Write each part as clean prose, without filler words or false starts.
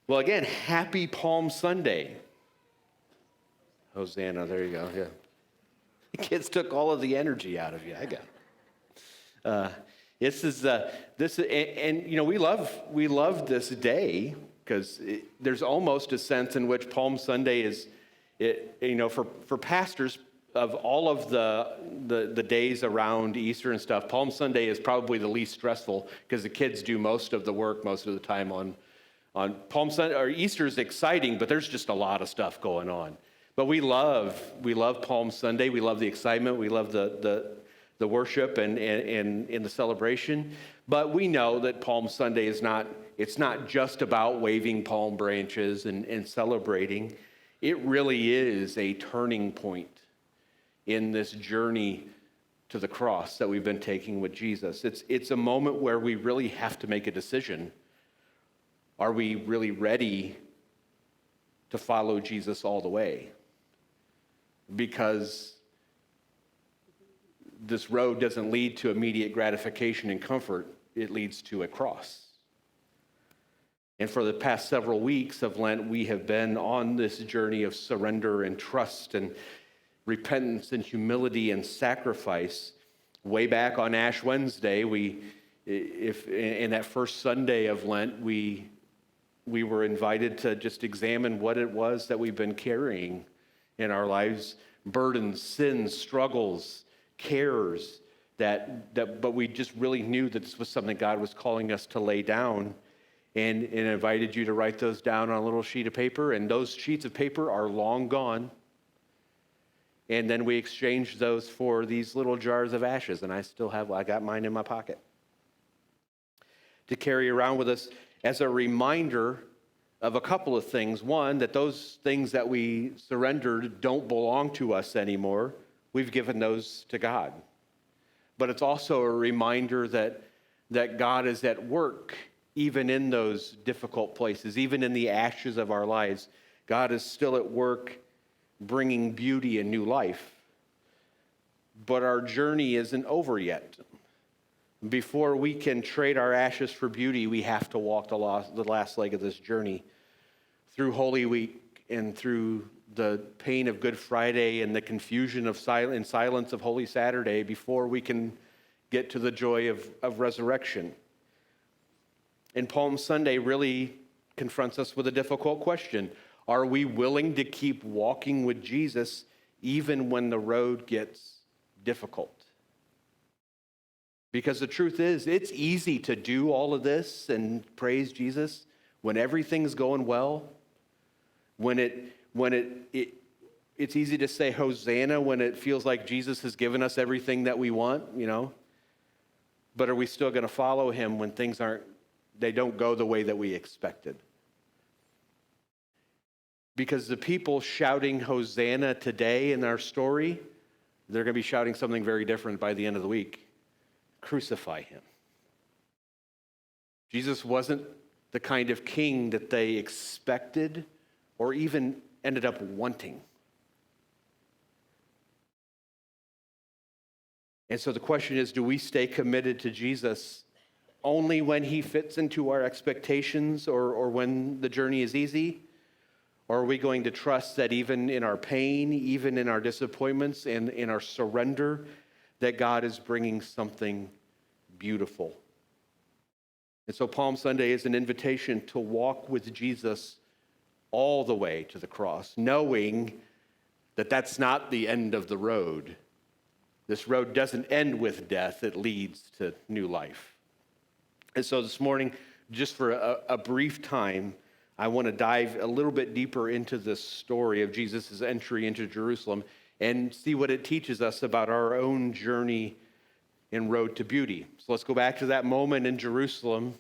Well, again, happy Palm Sunday. Hosanna, there you go, yeah. The kids took all of the energy out of you, I got it. We love this day because there's almost a sense in which Palm Sunday is, for pastors of all of the days around Easter and stuff, Palm Sunday is probably the least stressful because the kids do most of the work most of the time on Palm Sunday. Or Easter is exciting, but there's just a lot of stuff going on. But we love Palm Sunday. We love the excitement. We love the worship and the celebration. But we know that Palm Sunday is not just about waving palm branches and celebrating. It really is a turning point in this journey to the cross that we've been taking with Jesus. It's a moment where we really have to make a decision. Are we really ready to follow Jesus all the way? Because this road doesn't lead to immediate gratification and comfort. It leads to a cross. And for the past several weeks of Lent, we have been on this journey of surrender and trust and repentance and humility and sacrifice. Way back on Ash Wednesday, in that first Sunday of Lent, we were invited to just examine what it was that we've been carrying in our lives, burdens, sins, struggles, cares, but we just really knew that this was something God was calling us to lay down, and invited you to write those down on a little sheet of paper, and those sheets of paper are long gone. And then we exchanged those for these little jars of ashes, and I got mine in my pocket to carry around with us as a reminder of a couple of things. One, that those things that we surrendered don't belong to us anymore. We've given those to God. But it's also a reminder that God is at work even in those difficult places, even in the ashes of our lives. God is still at work bringing beauty and new life. But our journey isn't over yet. Before we can trade our ashes for beauty, we have to walk the last leg of this journey through Holy Week and through the pain of Good Friday and the confusion and silence of Holy Saturday before we can get to the joy of resurrection. And Palm Sunday really confronts us with a difficult question. Are we willing to keep walking with Jesus even when the road gets difficult? Because the truth is, it's easy to do all of this and praise Jesus when everything's going well. It's easy to say Hosanna when it feels like Jesus has given us everything that we want, But are we still going to follow him when things don't go the way that we expected? Because the people shouting Hosanna today in our story, they're going to be shouting something very different by the end of the week. Crucify him. Jesus wasn't the kind of king that they expected or even ended up wanting. And so the question is, do we stay committed to Jesus only when he fits into our expectations or when the journey is easy? Or are we going to trust that even in our pain, even in our disappointments, and in our surrender, that God is bringing something beautiful? And so Palm Sunday is an invitation to walk with Jesus all the way to the cross, knowing that that's not the end of the road. This road doesn't end with death, it leads to new life. And so this morning, just for a brief time, I want to dive a little bit deeper into this story of Jesus' entry into Jerusalem and see what it teaches us about our own journey and road to beauty. So let's go back to that moment in Jerusalem.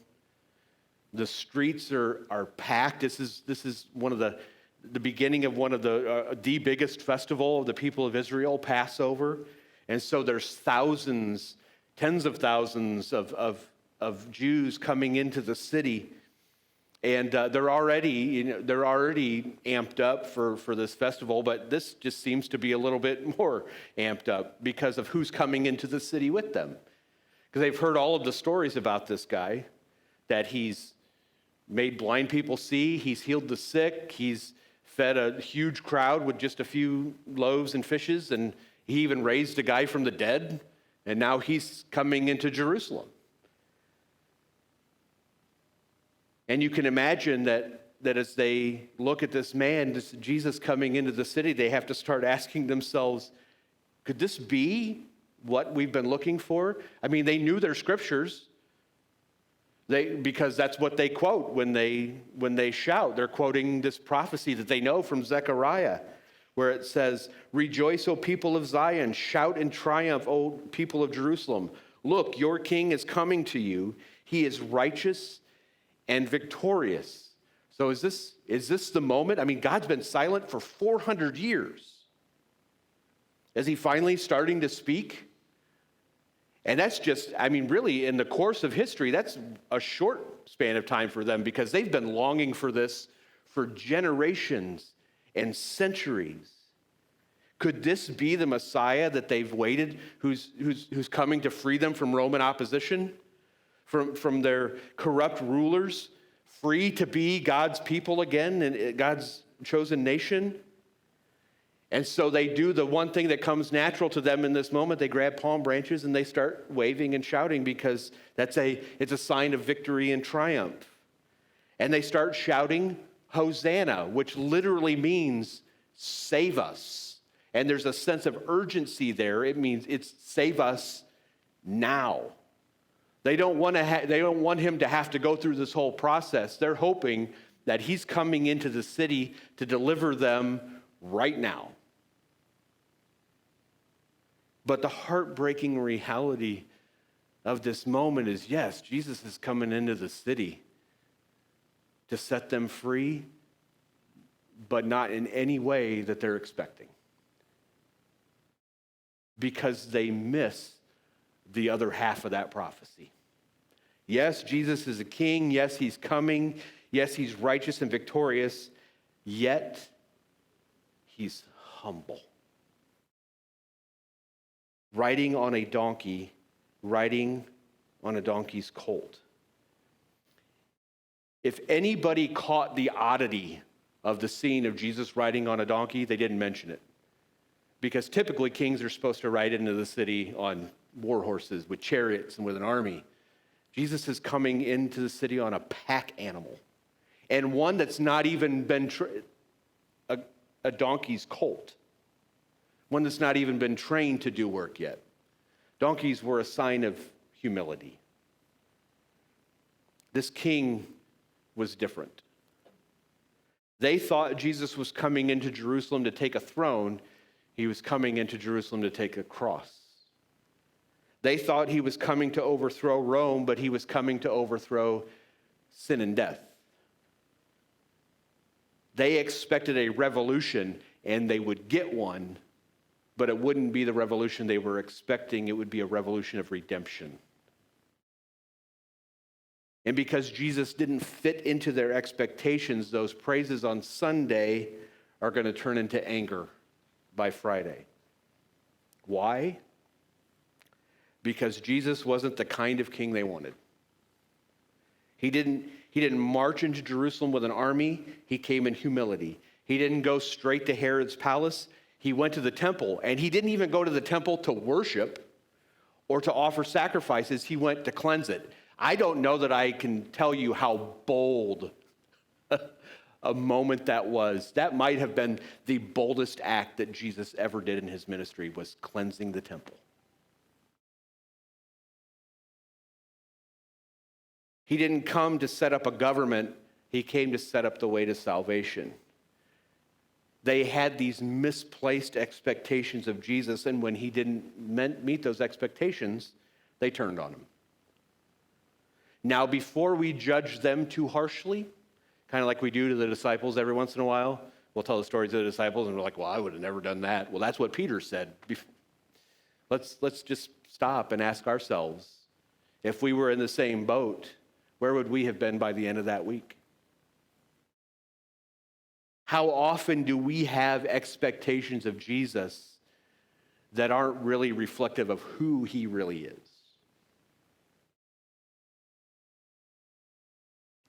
The streets are packed. This is one of the beginning of one of the biggest festival of the people of Israel, Passover. And so there's thousands, tens of thousands of Jews coming into the city. And they're already amped up for this festival, but this just seems to be a little bit more amped up because of who's coming into the city with them. Because they've heard all of the stories about this guy, that he's made blind people see. He's healed the sick. He's fed a huge crowd with just a few loaves and fishes, and he even raised a guy from the dead, and now he's coming into Jerusalem. And you can imagine that as they look at this man, this Jesus coming into the city, they have to start asking themselves, could this be what we've been looking for? I mean, they knew their scriptures. Because that's what they quote when they shout. They're quoting this prophecy that they know from Zechariah, where it says, "Rejoice, O people of Zion, shout in triumph, O people of Jerusalem. Look, your king is coming to you. He is righteous and victorious." So is this the moment? I mean, God's been silent for 400 years. Is he finally starting to speak? And that's just, I mean, really, in the course of history, that's a short span of time for them because they've been longing for this for generations and centuries. Could this be the Messiah that they've waited, who's coming to free them from Roman opposition, from their corrupt rulers, free to be God's people again and God's chosen nation? And so they do the one thing that comes natural to them in this moment. They grab palm branches and they start waving and shouting because it's a sign of victory and triumph. And they start shouting, Hosanna, which literally means save us. And there's a sense of urgency there. It means it's save us now. They don't want him to have to go through this whole process. They're hoping that he's coming into the city to deliver them right now. But the heartbreaking reality of this moment is, yes, Jesus is coming into the city to set them free, but not in any way that they're expecting. Because they miss the other half of that prophecy. Yes, Jesus is a king. Yes, he's coming. Yes, he's righteous and victorious. Yet, he's humble. Riding on a donkey, riding on a donkey's colt. If anybody caught the oddity of the scene of Jesus riding on a donkey, they didn't mention it. Because typically kings are supposed to ride into the city on war horses with chariots and with an army. Jesus is coming into the city on a pack animal. And one that's not even been a donkey's colt. One that's not even been trained to do work yet. Donkeys were a sign of humility. This king was different. They thought Jesus was coming into Jerusalem to take a throne. He was coming into Jerusalem to take a cross. They thought he was coming to overthrow Rome, but he was coming to overthrow sin and death. They expected a revolution, and they would get one, but it wouldn't be the revolution they were expecting. It would be a revolution of redemption. And because Jesus didn't fit into their expectations, those praises on Sunday are going to turn into anger by Friday. Why? Because Jesus wasn't the kind of king they wanted. He didn't march into Jerusalem with an army. He came in humility. He didn't go straight to Herod's palace. He went to the temple, and he didn't even go to the temple to worship or to offer sacrifices. He went to cleanse it. I don't know that I can tell you how bold a moment that was. That might have been the boldest act that Jesus ever did in his ministry, was cleansing the temple. He didn't come to set up a government. He came to set up the way to salvation. They had these misplaced expectations of Jesus, and when he didn't meet those expectations, they turned on him. Now, before we judge them too harshly, kind of like we do to the disciples every once in a while, we'll tell the stories of the disciples, and we're like, well, I would have never done that. Well, that's what Peter said. Let's just stop and ask ourselves, if we were in the same boat, where would we have been by the end of that week? How often do we have expectations of Jesus that aren't really reflective of who he really is?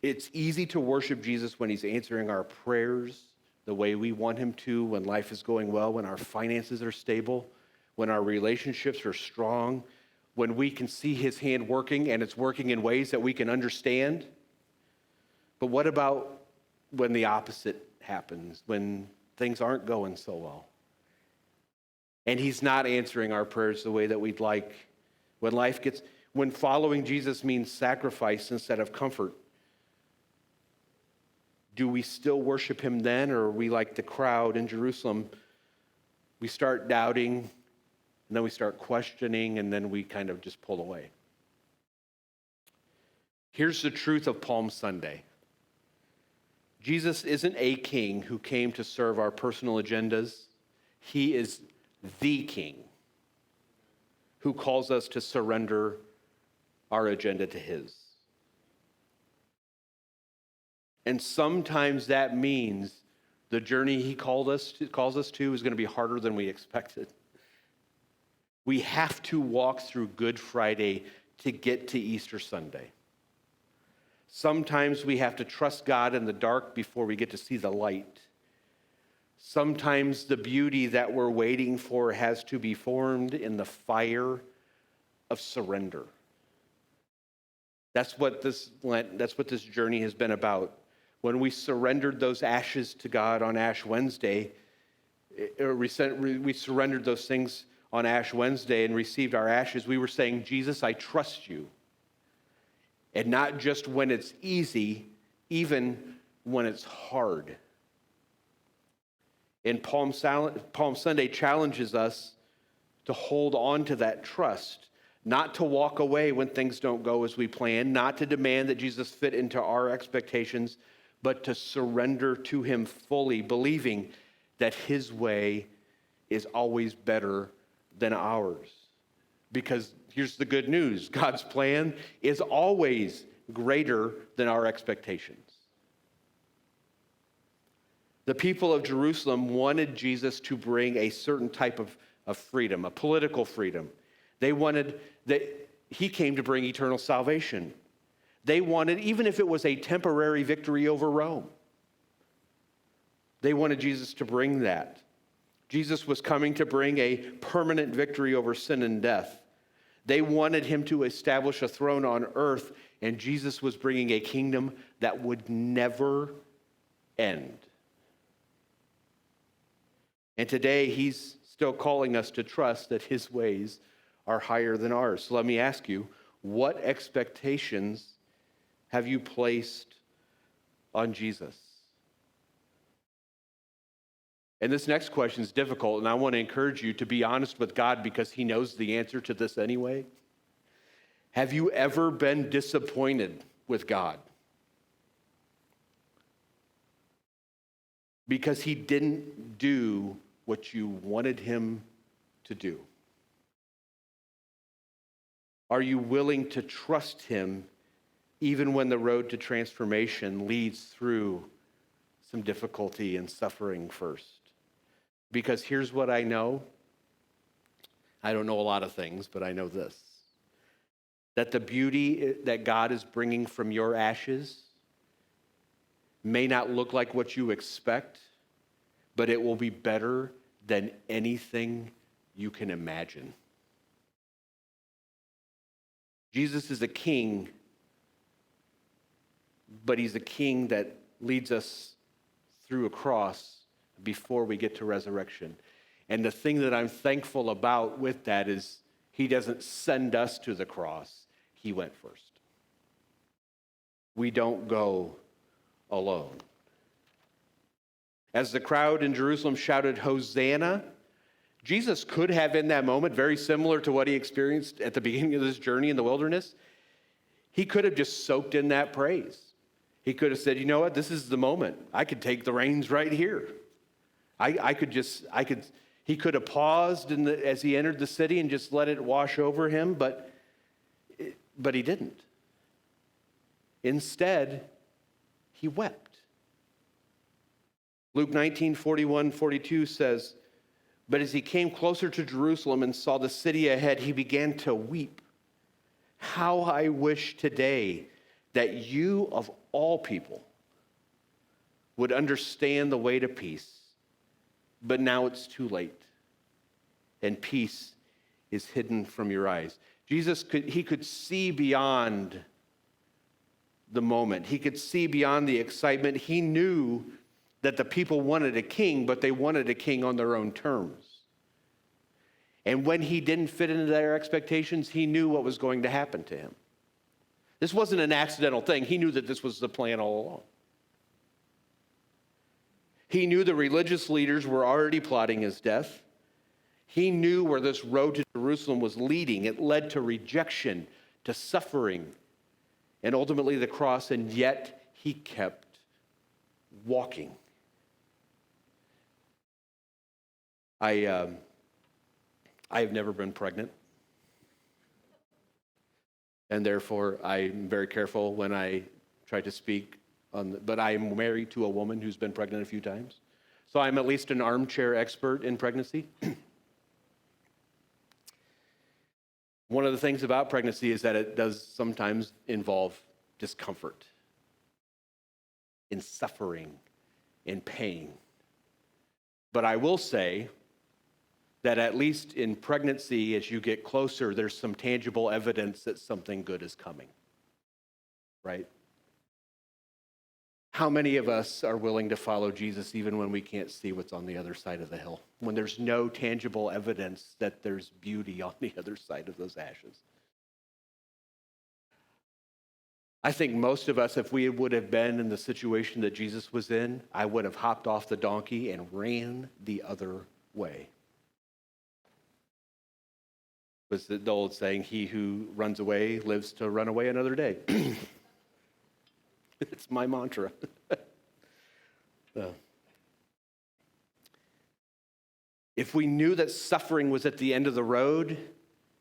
It's easy to worship Jesus when he's answering our prayers the way we want him to, when life is going well, when our finances are stable, when our relationships are strong, when we can see his hand working and it's working in ways that we can understand. But what about when the opposite happens, when things aren't going so well? And he's not answering our prayers the way that we'd like. When following Jesus means sacrifice instead of comfort, do we still worship him then, or are we like the crowd in Jerusalem? We start doubting, and then we start questioning, and then we kind of just pull away. Here's the truth of Palm Sunday. Jesus isn't a king who came to serve our personal agendas. He is the king who calls us to surrender our agenda to his. And sometimes that means the journey he calls us to is going to be harder than we expected. We have to walk through Good Friday to get to Easter Sunday. Sometimes we have to trust God in the dark before we get to see the light. Sometimes the beauty that we're waiting for has to be formed in the fire of surrender. That's what this journey has been about. When we surrendered those ashes to God on Ash Wednesday, we surrendered those things on Ash Wednesday and received our ashes, we were saying, Jesus, I trust you. And not just when it's easy, even when it's hard. And Palm Sunday challenges us to hold on to that trust, not to walk away when things don't go as we plan, not to demand that Jesus fit into our expectations, but to surrender to him fully, believing that his way is always better than ours. Because here's the good news. God's plan is always greater than our expectations. The people of Jerusalem wanted Jesus to bring a certain type of freedom, a political freedom. They wanted that he came to bring eternal salvation. They wanted, even if it was a temporary victory over Rome, they wanted Jesus to bring that. Jesus was coming to bring a permanent victory over sin and death. They wanted him to establish a throne on earth, and Jesus was bringing a kingdom that would never end. And today, he's still calling us to trust that his ways are higher than ours. So let me ask you, what expectations have you placed on Jesus? And this next question is difficult, and I want to encourage you to be honest with God because he knows the answer to this anyway. Have you ever been disappointed with God? Because he didn't do what you wanted him to do? Are you willing to trust him even when the road to transformation leads through some difficulty and suffering first? Because here's what I know. I don't know a lot of things, but I know this. That the beauty that God is bringing from your ashes may not look like what you expect, but it will be better than anything you can imagine. Jesus is a king, but he's a king that leads us through a cross before we get to resurrection. And the thing that I'm thankful about with that is he doesn't send us to the cross. He went first. We don't go alone. As the crowd in Jerusalem shouted, Hosanna, Jesus could have in that moment, very similar to what he experienced at the beginning of this journey in the wilderness, he could have just soaked in that praise. He could have said, you know what, this is the moment. I could take the reins right here. He could have paused as he entered the city and just let it wash over him, but he didn't. Instead, he wept. Luke 19:41-42 says, but as he came closer to Jerusalem and saw the city ahead, he began to weep. How I wish today that you, of all people, would understand the way to peace. But now it's too late, and peace is hidden from your eyes. Jesus could see beyond the moment. He could see beyond the excitement. He knew that the people wanted a king, but they wanted a king on their own terms. And when he didn't fit into their expectations, he knew what was going to happen to him. This wasn't an accidental thing. He knew that this was the plan all along. He knew the religious leaders were already plotting his death. He knew where this road to Jerusalem was leading. It led to rejection, to suffering, and ultimately the cross, and yet he kept walking. I have never been pregnant, and therefore I'm very careful when I try to speak but I'm married to a woman who's been pregnant a few times, so I'm at least an armchair expert in pregnancy. One of the things about pregnancy is that it does sometimes involve discomfort, in suffering, in pain. But I will say that at least in pregnancy, as you get closer, there's some tangible evidence that something good is coming, right? How many of us are willing to follow Jesus even when we can't see what's on the other side of the hill, when there's no tangible evidence that there's beauty on the other side of those ashes? I think most of us, if we would have been in the situation that Jesus was in, I would have hopped off the donkey and ran the other way. Was the old saying, he who runs away lives to run away another day. It's my mantra. If we knew that suffering was at the end of the road,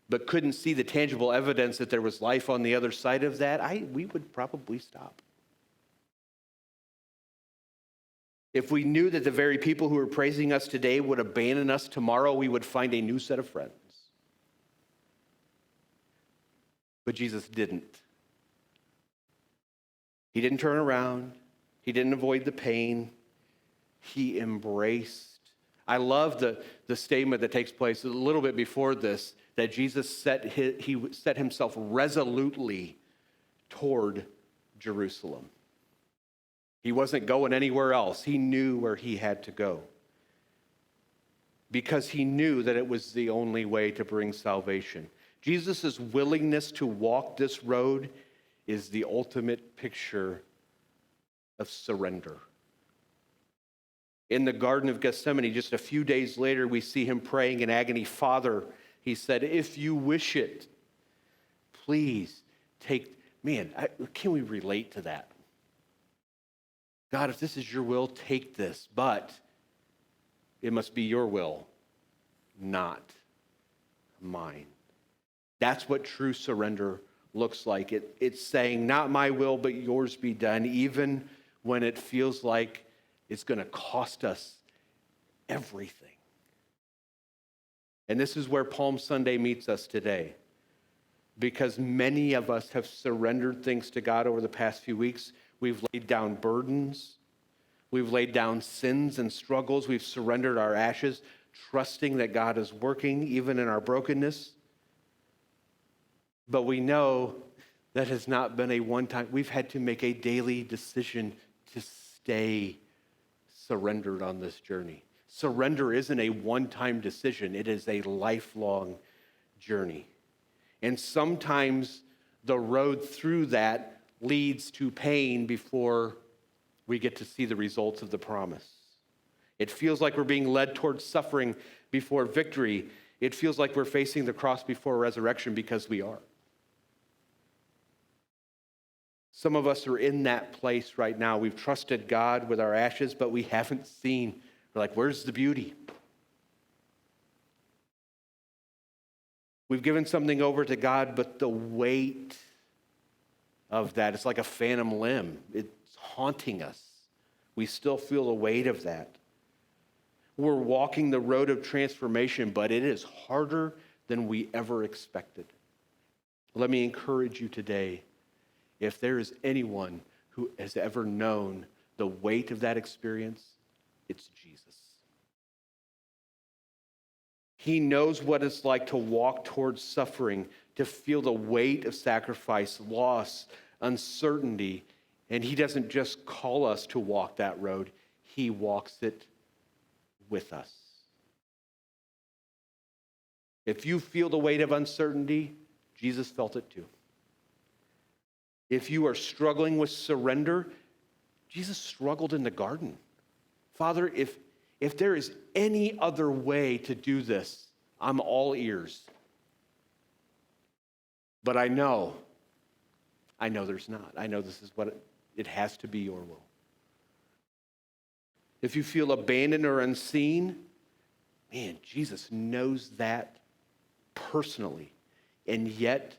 but couldn't see the tangible evidence that there was life on the other side of that, we would probably stop. If we knew that the very people who are praising us today would abandon us tomorrow, we would find a new set of friends. But Jesus didn't. He didn't turn around. He didn't avoid the pain. He embraced. I love the statement that takes place a little bit before this, that Jesus set himself resolutely toward Jerusalem. He wasn't going anywhere else. He knew where he had to go, because he knew that it was the only way to bring salvation. Jesus' willingness to walk this road is the ultimate picture of surrender. In the Garden of Gethsemane, just a few days later, we see him praying in agony, Father, he said, if you wish it, please take, can we relate to that? God, if this is your will, take this, but it must be your will, not mine. That's what true surrender looks like. It's saying, not my will, but yours be done, even when it feels like it's going to cost us everything. And this is where Palm Sunday meets us today, because many of us have surrendered things to God over the past few weeks. We've laid down burdens. We've laid down sins and struggles. We've surrendered our ashes, trusting that God is working even in our brokenness. But we know that has not been a one-time. We've had to make a daily decision to stay surrendered on this journey. Surrender isn't a one-time decision. It is a lifelong journey. And sometimes the road through that leads to pain before we get to see the results of the promise. It feels like we're being led towards suffering before victory. It feels like we're facing the cross before resurrection, because we are. Some of us are in that place right now. We've trusted God with our ashes, but we haven't seen. We're like, where's the beauty? We've given something over to God, but the weight of that, it's like a phantom limb. It's haunting us. We still feel the weight of that. We're walking the road of transformation, but it is harder than we ever expected. Let me encourage you today. If there is anyone who has ever known the weight of that experience, it's Jesus. He knows what it's like to walk towards suffering, to feel the weight of sacrifice, loss, uncertainty. And he doesn't just call us to walk that road, he walks it with us. If you feel the weight of uncertainty, Jesus felt it too. If you are struggling with surrender, Jesus struggled in the garden. Father, if there is any other way to do this, I'm all ears. But I know there's not. I know this is what it has to be your will. If you feel abandoned or unseen, man, Jesus knows that personally. And yet,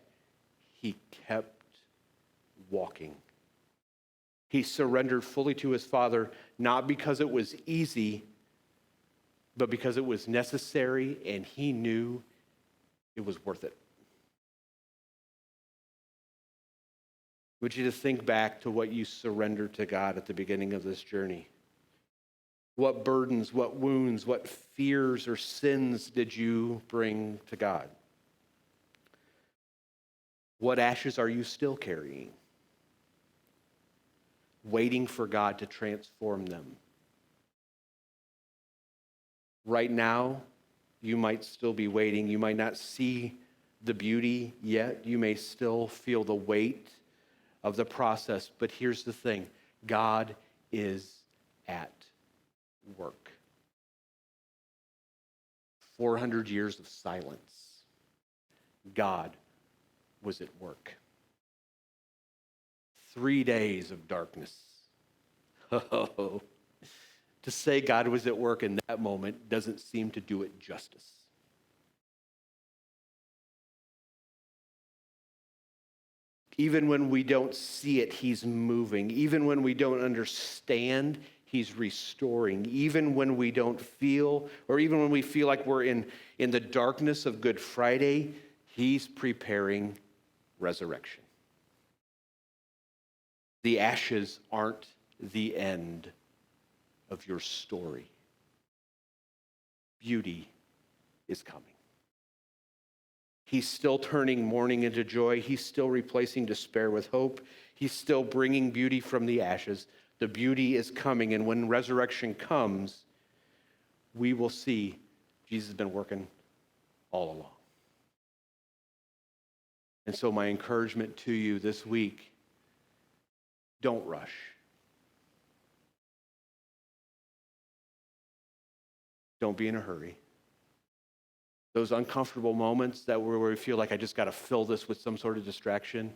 he kept walking. He surrendered fully to his Father, not because it was easy, but because it was necessary and he knew it was worth it. Would you just think back to what you surrendered to God at the beginning of this journey? What burdens, what wounds, what fears or sins did you bring to God? What ashes are you still carrying? Waiting for God to transform them. Right now, you might still be waiting. You might not see the beauty yet. You may still feel the weight of the process. But here's the thing. God is at work. 400 years of silence. God was at work. 3 days of darkness. Oh, to say God was at work in that moment doesn't seem to do it justice. Even when we don't see it, he's moving. Even when we don't understand, he's restoring. Even when we don't feel, or even when we feel like we're in the darkness of Good Friday, he's preparing resurrection. The ashes aren't the end of your story. Beauty is coming. He's still turning mourning into joy. He's still replacing despair with hope. He's still bringing beauty from the ashes. The beauty is coming, and when resurrection comes, we will see Jesus has been working all along. And so my encouragement to you this week, don't rush. Don't be in a hurry. Those uncomfortable moments where we feel like I just got to fill this with some sort of distraction,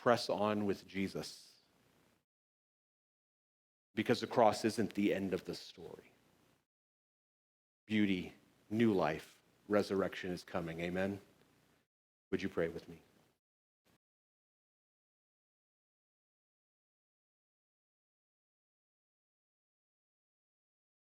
press on with Jesus. Because the cross isn't the end of the story. Beauty, new life, resurrection is coming. Amen? Would you pray with me?